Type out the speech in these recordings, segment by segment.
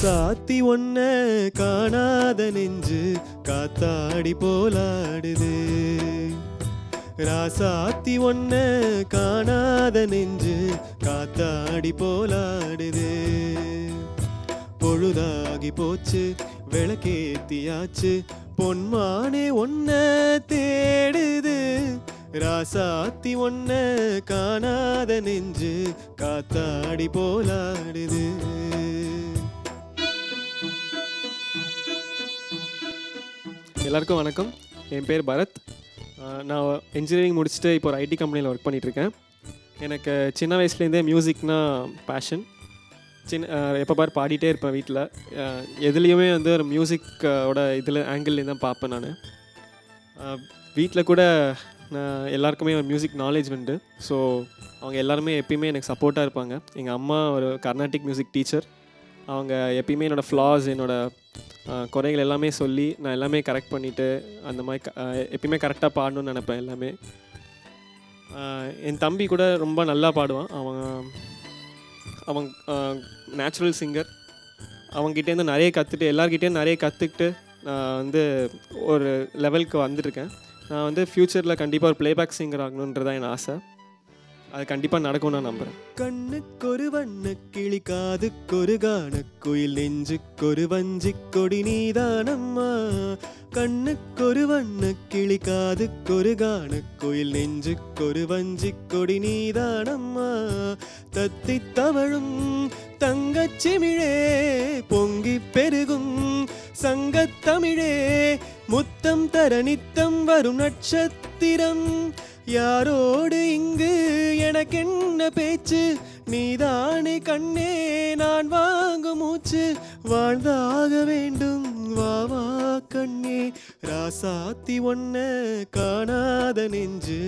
ராசாத்தி ஒன்ன காணாத நெஞ்சு காத்தாடி போலாடுது. ராசாத்தி ஒன்ன காணாத நெஞ்சு காத்தாடி போலாடுது. பொழுதாகி போச்சு விளக்கேத்தியாச்சு பொன்மானே ஒன்ன தேடுது. ராசாத்தி ஒன்ன காணாத நெஞ்சு காத்தாடி போலாடுது. எல்லாருக்கும் வணக்கம். என் பேர் பரத். நான் இன்ஜினியரிங் முடிச்சுட்டு இப்போ ஒரு ஐடி கம்பெனியில் ஒர்க் பண்ணிகிட்ருக்கேன். எனக்கு சின்ன வயசுலேருந்தே மியூசிக்னா பேஷன். எப்போ பாரு பாடிட்டே இருப்பேன். வீட்டில் எதுலேயுமே வந்து ஒரு மியூசிக்கோட இதில் ஆங்கிள்லேயும் தான் பார்ப்பேன். நான் வீட்டில் கூட நான் எல்லாருக்குமே ஒரு மியூசிக் நாலேஜ் உண்டு. ஸோ அவங்க எல்லாருமே எப்பயுமே எனக்கு சப்போர்ட்டாக இருப்பாங்க. எங்கள் அம்மா ஒரு கர்நாடிக் மியூசிக் டீச்சர். அவங்க எப்பயுமே என்னோடய ஃப்ளாஸ், என்னோடய குறைகள் எல்லாமே சொல்லி நான் எல்லாமே கரெக்ட் பண்ணிவிட்டு அந்த மாதிரி எப்பயுமே கரெக்டாக பாடணுன்னு நினப்பேன் எல்லாமே. என் தம்பி கூட ரொம்ப நல்லா பாடுவான். அவன் நேச்சுரல் சிங்கர். அவங்ககிட்டேருந்து நிறைய கற்றுட்டு எல்லார்கிட்டேருந்து நிறைய கற்றுக்கிட்டு நான் வந்து ஒரு லெவலுக்கு வந்துட்டுருக்கேன். நான் வந்து ஃப்யூச்சரில் கண்டிப்பாக ஒரு ப்ளேபேக் சிங்கர் ஆகணுன்றதான் என் ஆசை. அது கண்டிப்பாக நடக்கும்னு நான் நம்புகிறேன். கண்ணுக்கொரு வண்ண கிளி, காதுக்கொரு கானக்குயில், நெஞ்சுக்கொரு வஞ்சி கொடி நீதானம்மா. கண்ணுக்கொரு வண்ண கிளி, காதுக்கொரு கானக்குயில், நெஞ்சுக்கொரு வஞ்சி கொடி நீதானம்மா. தத்தி தவழும் தங்கச்சிமிழே, பொங்கி பெருகும் சங்கத்தமிழே, முத்தம் தர நித்தம் வரும் நட்சத்திரம். யாரோடு இங்கு எனக்கென்ன பேச்சு, நீதானே கண்ணே நான் வாங்கும் மூச்சு. வாழ்ந்தாக வேண்டும் வா வா கண்ணே. ராசாத்தி ஒன்ன காணாத நெஞ்சு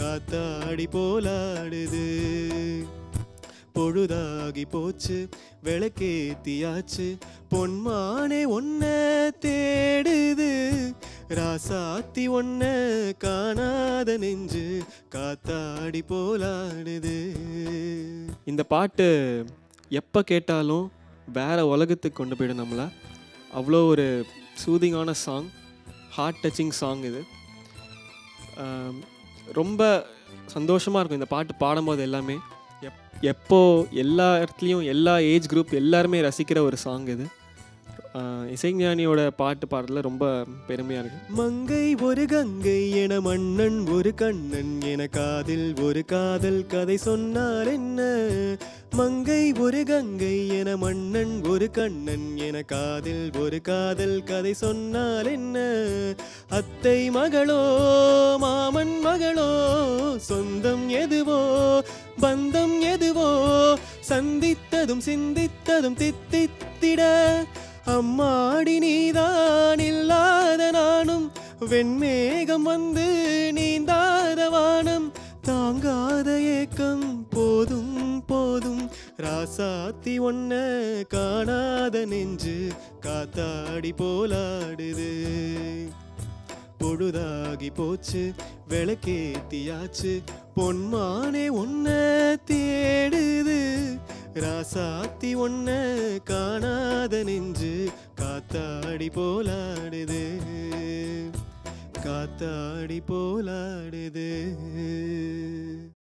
காத்தாடி போலாடுது. பொழுதாகி போச்சு விளக்கேத்தியாச்சு பொன்மானே ஒன்ன தேடுது. ராசாத்தி ஒன்ன காணாத நெஞ்சு காத்தாடி போலாடுது. இந்த பாட்டு எப்போ கேட்டாலும் வேற உலகத்துக்கு கொண்டு போயிடும் நம்மளை. அவ்வளோ ஒரு சூதிங்கான சாங், ஹார்ட் டச்சிங் சாங் இது. ரொம்ப சந்தோஷமாக இருக்கும் இந்த பாட்டு பாடும்போது. எல்லாமே எப்போ எல்லா இடத்துலையும் எல்லா ஏஜ் குரூப் எல்லாருமே ரசிக்கிற ஒரு சாங் இது. இசைஞானியோட பாட்டு பாடுறதுல ரொம்ப பெருமையாக இருக்கு. மங்கை ஒரு கங்கை என மன்னன் ஒரு கண்ணன் என காதில் ஒரு காதல் கதை சொன்னால் என்ன. மங்கை ஒரு கங்கை என மன்னன் ஒரு கண்ணன் என காதில் ஒரு காதல் கதை சொன்னால் என்ன. அத்தை மகளோ மாமன் மகளோ, சொந்தம் எதுவோ பந்தம் எதுவோ, சந்தித்ததும் சிந்தித்ததும் தித்தித்திட. அம்மாடி நீதான் இல்லாத நானும், வெண்மேகம் வந்து நீந்தாத வானம், தாங்காத ஏக்கம் போதும் போதும். ராசாத்தி ஒன்ன காணாத நெஞ்சு காத்தாடி போலாடுது. பொழுதாகி போச்சு விளக்கேத்தியாச்சு பொன்மானே ஒன்ன தேடுது. ராசாத்தி ஒன்ன காணாத நெஞ்சு காத்தாடி போலாடுது. காத்தாடி போலாடுது.